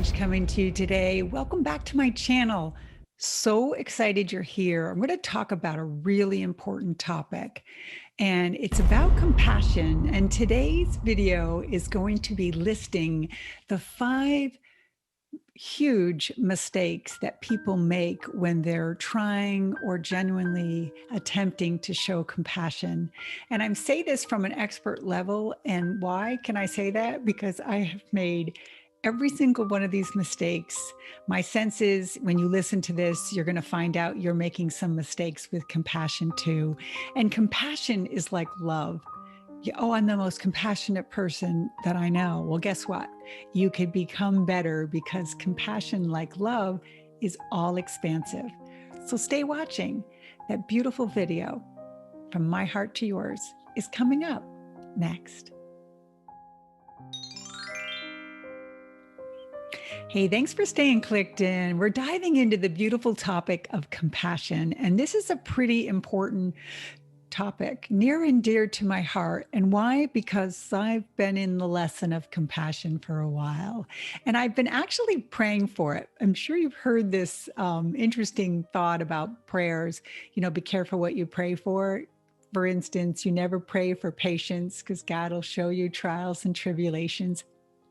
Blanche coming to you today. Welcome back to my channel. So excited you're here. I'm going to talk about a really important topic, and it's about compassion. And today's video is going to be listing the 5 huge mistakes that people make when they're trying or genuinely attempting to show compassion. And I'm saying this from an expert level. And why can I say that? Because I have made every single one of these mistakes. My sense is when you listen to this, you're going to find out you're making some mistakes with compassion too. And compassion is like love. Oh, I'm the most compassionate person that I know. Well, guess what? You could become better because compassion, like love, is all expansive. So stay watching. That beautiful video from my heart to yours is coming up next. Hey, thanks for staying clicked in. We're diving into the beautiful topic of compassion, and this is a pretty important topic, near and dear to my heart. And why? Because I've been in the lesson of compassion for a while, and I've been actually praying for it. I'm sure you've heard this interesting thought about prayers. Be careful what you pray for. For instance, you never pray for patience because God will show you trials and tribulations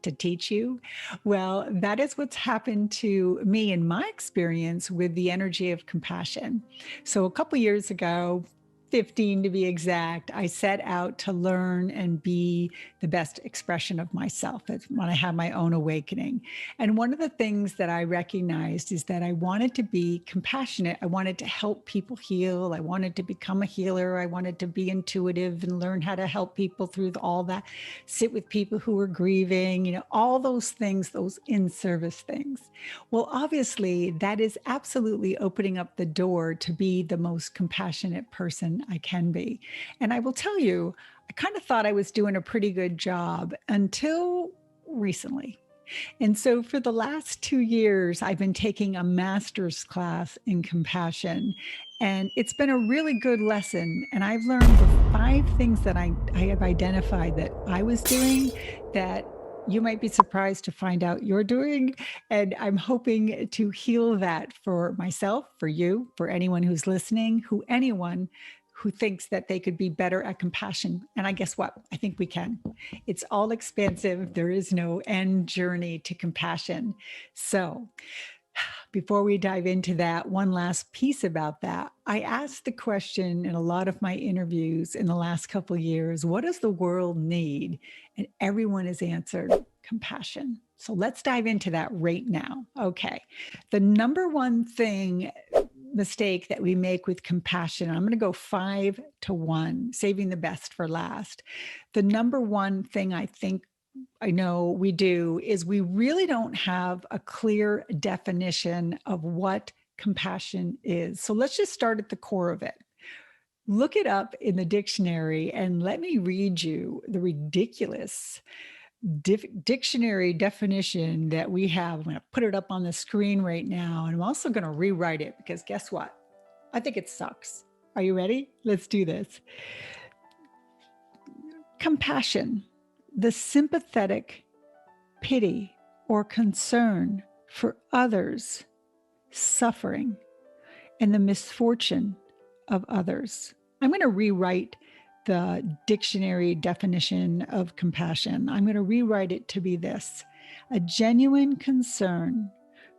to teach you. Well, that is what's happened to me in my experience with the energy of compassion. So a couple years ago, 15 to be exact, I set out to learn and be the best expression of myself when I had my own awakening. And one of the things that I recognized is that I wanted to be compassionate. I wanted to help people heal. I wanted to become a healer. I wanted to be intuitive and learn how to help people through all that, sit with people who were grieving, all those things, those in-service things. Well, obviously, that is absolutely opening up the door to be the most compassionate person I can be. And I will tell you, I kind of thought I was doing a pretty good job until recently. And so for the last 2 years, I've been taking a master's class in compassion. And it's been a really good lesson. And I've learned the 5 things that I have identified that I was doing that you might be surprised to find out you're doing. And I'm hoping to heal that for myself, for you, for anyone who's listening, anyone who thinks that they could be better at compassion. And I guess what? I think we can. It's all expansive. There is no end journey to compassion. So before we dive into that, one last piece about that. I asked the question in a lot of my interviews in the last couple of years, what does the world need? And everyone has answered compassion. So let's dive into that right now. Okay. The number one mistake that we make with compassion, I'm going to go 5 to 1, saving the best for last. The number one thing I know we do is we really don't have a clear definition of what compassion is. So let's just start at the core of it. Look it up in the dictionary and let me read you the ridiculous dictionary definition that we have. I'm going to put it up on the screen right now. And I'm also going to rewrite it because guess what? I think it sucks. Are you ready? Let's do this. Compassion, the sympathetic pity or concern for others' suffering and the misfortune of others. I'm going to rewrite the dictionary definition of compassion. I'm going to rewrite it to be this: a genuine concern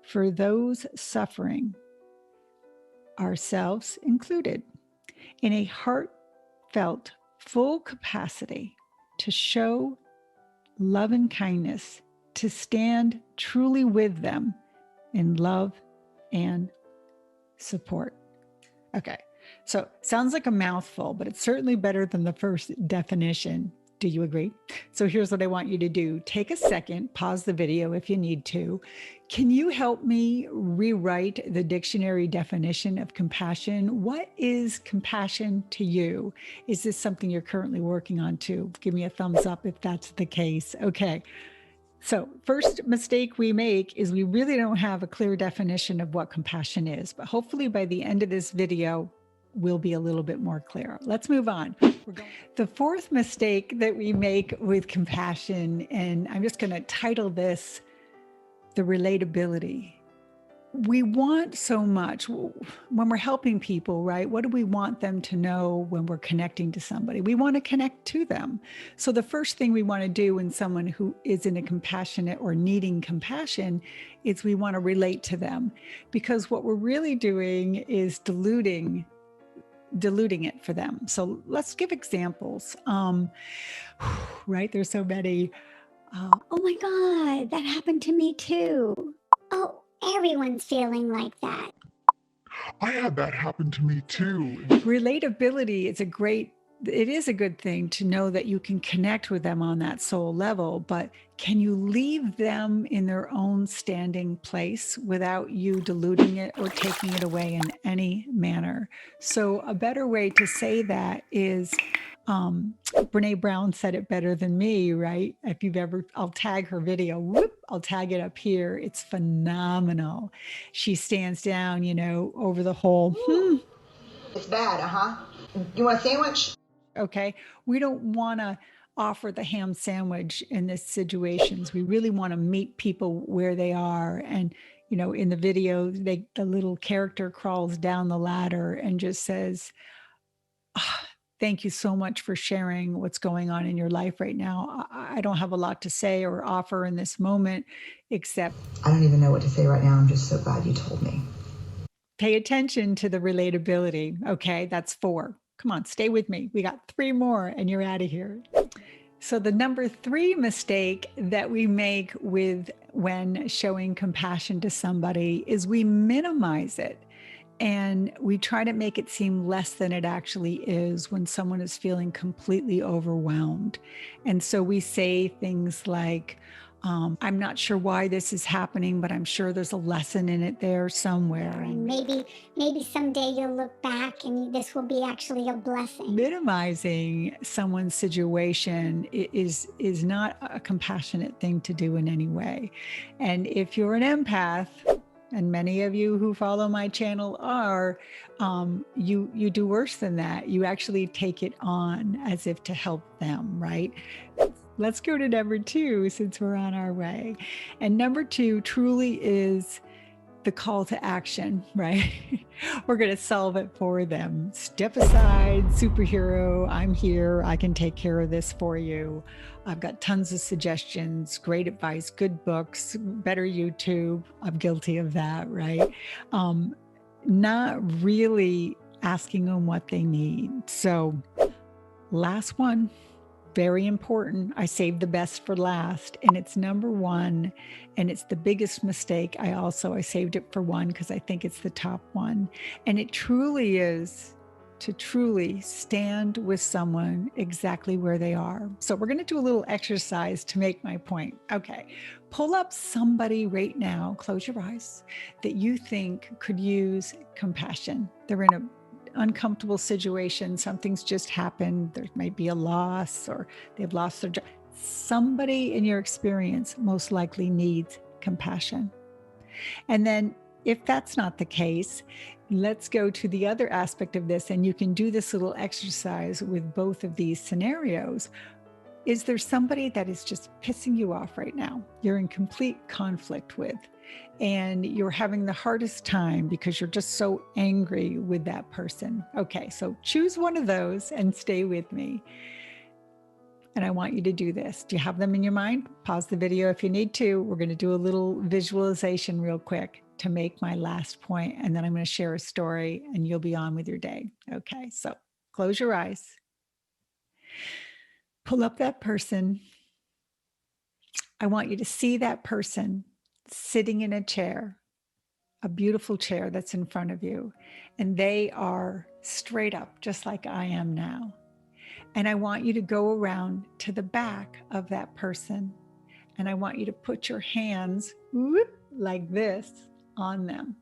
for those suffering, ourselves included, in a heartfelt, full capacity to show love and kindness, to stand truly with them in love and support. Okay. So sounds like a mouthful, but it's certainly better than the first definition. Do you agree? So here's what I want you to do. Take a second, pause the video if you need to. Can you help me rewrite the dictionary definition of compassion? What is compassion to you? Is this something you're currently working on too? Give me a thumbs up if that's the case. Okay. So first mistake we make is we really don't have a clear definition of what compassion is, but hopefully by the end of this video, we'll be a little bit more clear. Let's move on. The 4th mistake that we make with compassion, and I'm just going to title this the relatability. We want so much when we're helping people, right? What do we want them to know when we're connecting to somebody? We want to connect to them. So the first thing we want to do when someone who is in a compassionate or needing compassion is we want to relate to them, because what we're really doing is diluting it for them. So let's give examples. Right? There's so many. Oh my God, that happened to me too. Oh, everyone's feeling like that. I had that happen to me too. Relatability it is a good thing to know that you can connect with them on that soul level, but can you leave them in their own standing place without you diluting it or taking it away in any manner? So a better way to say that is, Brene Brown said it better than me, right? If you've ever, I'll tag her video, I'll tag it up here. It's phenomenal. She stands down, over the whole, It's bad, You want a sandwich? okay, we don't want to offer the ham sandwich in this situations. We really want to meet people where they are. And, in the video, the little character crawls down the ladder and just says, thank you so much for sharing what's going on in your life right now. I don't have a lot to say or offer in this moment, except I don't even know what to say right now. I'm just so glad you told me. pay attention to the relatability. Okay, that's 4. Come on, stay with me. We got 3 more and you're out of here. So the number 3 mistake that we make when showing compassion to somebody is we minimize it. And we try to make it seem less than it actually is when someone is feeling completely overwhelmed. And so we say things like, I'm not sure why this is happening, but I'm sure there's a lesson in it there somewhere. And maybe someday you'll look back and this will be actually a blessing. Minimizing someone's situation is not a compassionate thing to do in any way. And if you're an empath, and many of you who follow my channel are, you do worse than that. You actually take it on as if to help them, right? Let's go to number 2 since we're on our way. And number 2 truly is the call to action, right? We're going to solve it for them. Step aside, superhero, I'm here. I can take care of this for you. I've got tons of suggestions, great advice, good books, better YouTube. I'm guilty of that, right? Not really asking them what they need. So last one, very important. I saved the best for last, and it's number 1, and it's the biggest mistake. I saved it for 1 because I think it's the top one. And it truly is to truly stand with someone exactly where they are. So we're going to do a little exercise to make my point. Okay, pull up somebody right now, close your eyes, that you think could use compassion. They're in a uncomfortable situation. Something's just happened. There might be a loss or they've lost their job. Somebody in your experience most likely needs compassion. And then if that's not the case, let's go to the other aspect of this. And you can do this little exercise with both of these scenarios. Is there somebody that is just pissing you off right now? You're in complete conflict with, and you're having the hardest time because you're just so angry with that person. Okay, so choose one of those and stay with me. And I want you to do this. Do you have them in your mind? Pause the video if you need to. We're going to do a little visualization real quick to make my last point, and then I'm going to share a story and you'll be on with your day. Okay, so close your eyes. Pull up that person. I want you to see that person sitting in a chair, a beautiful chair that's in front of you, and they are straight up, just like I am now. And I want you to go around to the back of that person, and I want you to put your hands like this on them.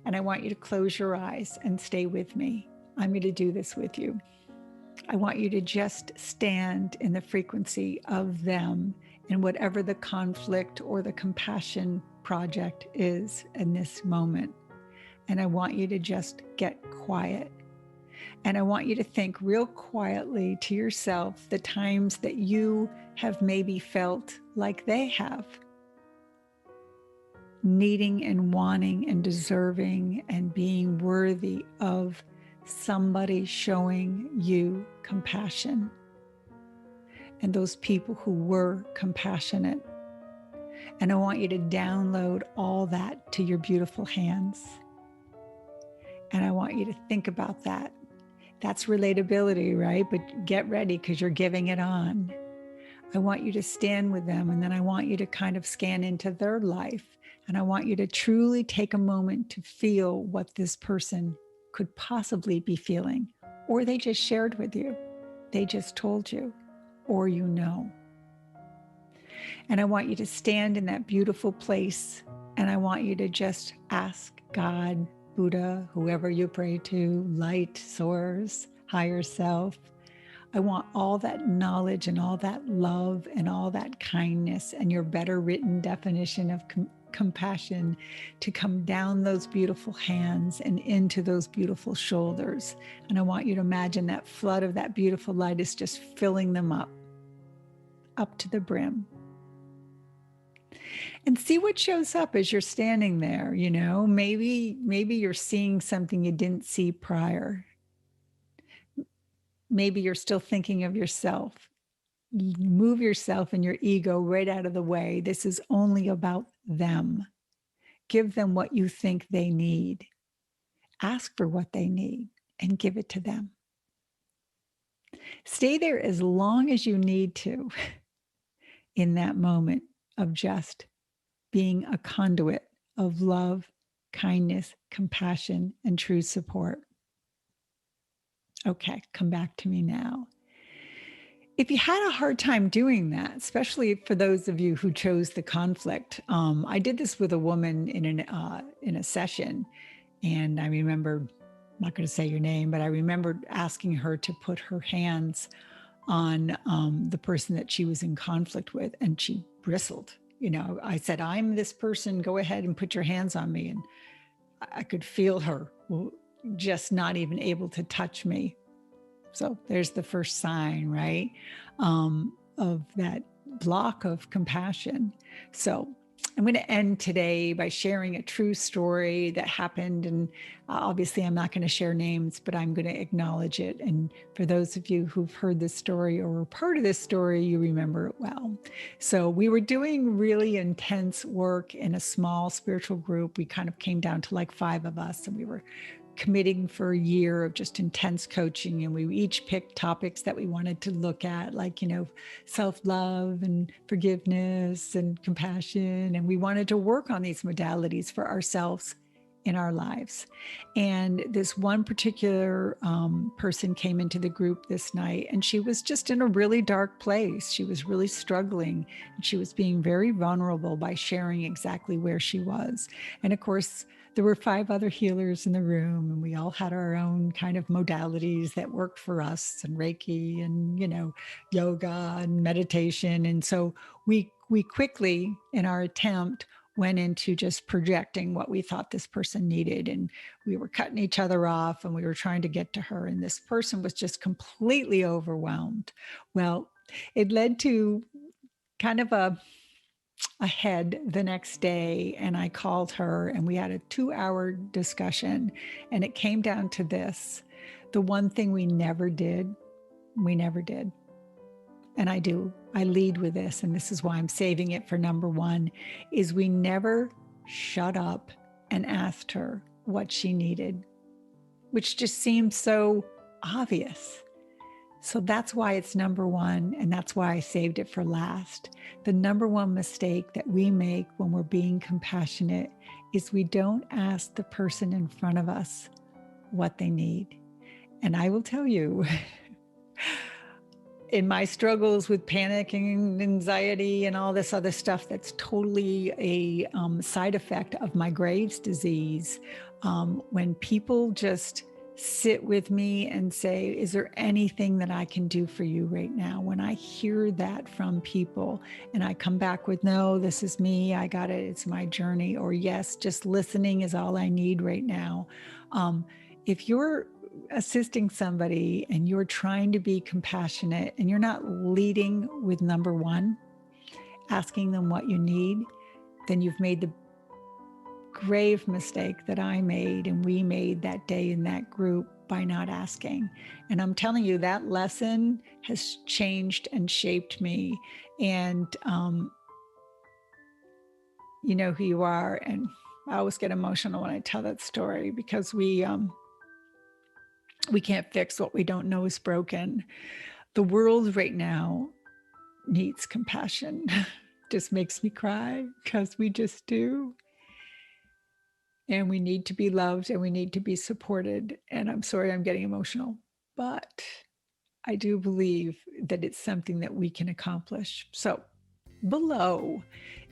And I want you to close your eyes and stay with me. I'm going to do this with you. I want you to just stand in the frequency of them and whatever the conflict or the compassion project is in this moment. And I want you to just get quiet. And I want you to think real quietly to yourself the times that you have maybe felt like they have. needing and wanting and deserving and being worthy of somebody showing you compassion, and those people who were compassionate. And I want you to download all that to your beautiful hands. And I want you to think about that. That's relatability, right? But get ready, because you're giving it on. I want you to stand with them, and then I want you to kind of scan into their life. And I want you to truly take a moment to feel what this person could possibly be feeling, or they just shared with you, they just told you, or you know. And I want you to stand in that beautiful place, and I want you to just ask God, Buddha, whoever you pray to, light, source, higher self. I want all that knowledge and all that love and all that kindness and your better written definition of compassion to come down those beautiful hands and into those beautiful shoulders. And I want you to imagine that flood of that beautiful light is just filling them up to the brim. And see what shows up as you're standing there. You know, maybe you're seeing something you didn't see prior. Maybe you're still thinking of yourself. Move yourself and your ego right out of the way. This is only about them. Give them what you think they need. Ask for what they need and give it to them. Stay there as long as you need to in that moment of just being a conduit of love, kindness, compassion, and true support. Okay, come back to me now. If you had a hard time doing that, especially for those of you who chose the conflict, I did this with a woman in a session, and I remember, I'm not going to say your name, but I remember asking her to put her hands on the person that she was in conflict with, and she bristled. You know, I said, "I'm this person. Go ahead and put your hands on me," and I could feel her just not even able to touch me. So there's the first sign, right, of that block of compassion. So I'm going to end today by sharing a true story that happened. And obviously, I'm not going to share names, but I'm going to acknowledge it. And for those of you who've heard this story or were part of this story, you remember it well. So we were doing really intense work in a small spiritual group. We kind of came down to like 5 of us, and we were committing for a year of just intense coaching. And we each picked topics that we wanted to look at, like, you know, self-love and forgiveness and compassion. And we wanted to work on these modalities for ourselves in our lives. And this one particular person came into the group this night, and she was just in a really dark place. She was really struggling, and she was being very vulnerable by sharing exactly where she was. And of course, there were 5 other healers in the room, and we all had our own kind of modalities that worked for us, and Reiki and, you know, yoga and meditation. And so we quickly, in our attempt, went into just projecting what we thought this person needed. And we were cutting each other off, and we were trying to get to her. And this person was just completely overwhelmed. Well, it led to kind of ahead the next day, and I called her, and we had a 2-hour discussion, and it came down to this: the one thing we never did, and I lead with this, and this is why I'm saving it for number 1, is we never shut up and asked her what she needed, which just seems so obvious. So that's why it's number 1, and that's why I saved it for last. The number 1 mistake that we make when we're being compassionate is we don't ask the person in front of us what they need. And I will tell you, in my struggles with panic and anxiety and all this other stuff that's totally a side effect of my Graves' disease, when people just sit with me and say, "Is there anything that I can do for you right now?" When I hear that from people, and I come back with, "No, this is me, I got it, it's my journey," or "Yes, just listening is all I need right now." If you're assisting somebody and you're trying to be compassionate and you're not leading with number 1, asking them what you need, then you've made the grave mistake that I made and we made that day in that group by not asking. And I'm telling you, that lesson has changed and shaped me. And you know who you are. And I always get emotional when I tell that story because we can't fix what we don't know is broken. The world right now needs compassion. Just makes me cry because we just do. And we need to be loved and we need to be supported. And I'm sorry I'm getting emotional, but I do believe that it's something that we can accomplish. So below,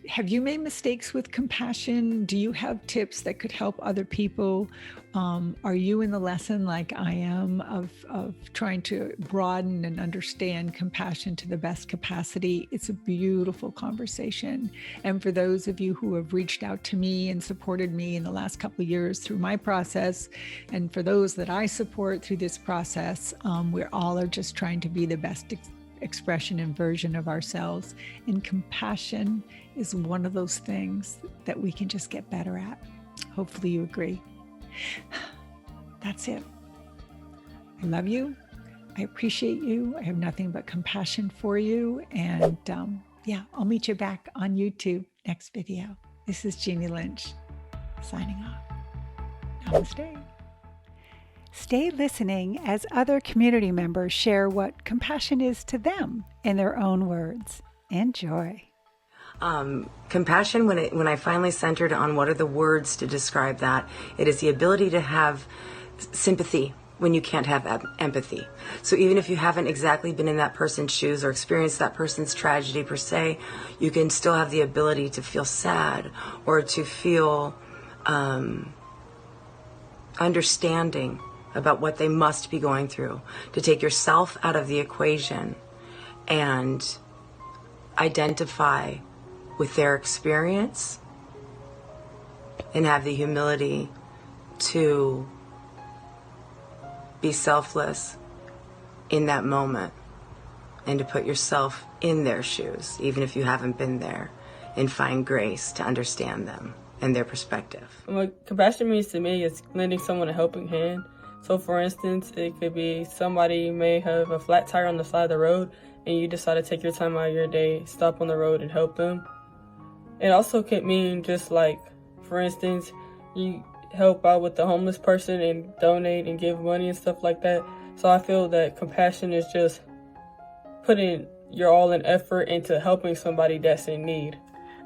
have you made mistakes with compassion? Do you have tips that could help other people? Are you in the lesson like I am of trying to broaden and understand compassion to the best capacity? It's a beautiful conversation. And for those of you who have reached out to me and supported me in the last couple of years through my process, and for those that I support through this process, we all are just trying to be the best expression and version of ourselves. And compassion is one of those things that we can just get better at. Hopefully you agree. That's it. I love you. I appreciate you. I have nothing but compassion for you. And yeah, I'll meet you back on YouTube next video. This is Jeannie Lynch signing off. Namaste. Stay listening as other community members share what compassion is to them in their own words. Enjoy. Compassion, when I finally centered on what are the words to describe that, it is the ability to have sympathy when you can't have empathy. So even if you haven't exactly been in that person's shoes or experienced that person's tragedy per se, you can still have the ability to feel sad or to feel understanding about what they must be going through, to take yourself out of the equation and identify with their experience and have the humility to be selfless in that moment and to put yourself in their shoes, even if you haven't been there, and find grace to understand them and their perspective. What compassion means to me is lending someone a helping hand. So for instance, it could be somebody may have a flat tire on the side of the road and you decide to take your time out of your day, stop on the road and help them. It also could mean just like, for instance, you help out with the homeless person and donate and give money and stuff like that. So I feel that compassion is just putting your all in effort into helping somebody that's in need.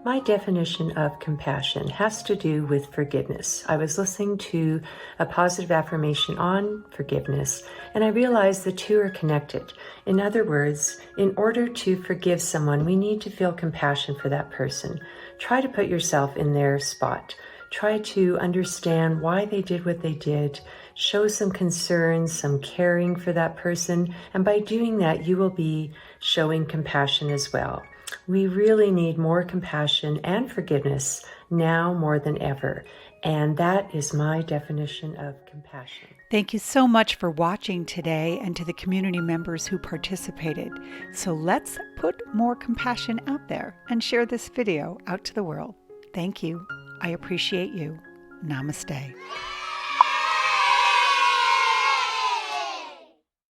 My definition of compassion has to do with forgiveness. I was listening to a positive affirmation on forgiveness, and I realized the two are connected. In other words, in order to forgive someone, we need to feel compassion for that person. Try to put yourself in their spot. Try to understand why they did what they did. Show some concern, some caring for that person, and by doing that, you will be showing compassion as well. We really need more compassion and forgiveness now more than ever. And that is my definition of compassion. Thank you so much for watching today and to the community members who participated. So let's put more compassion out there and share this video out to the world. Thank you. I appreciate you. Namaste.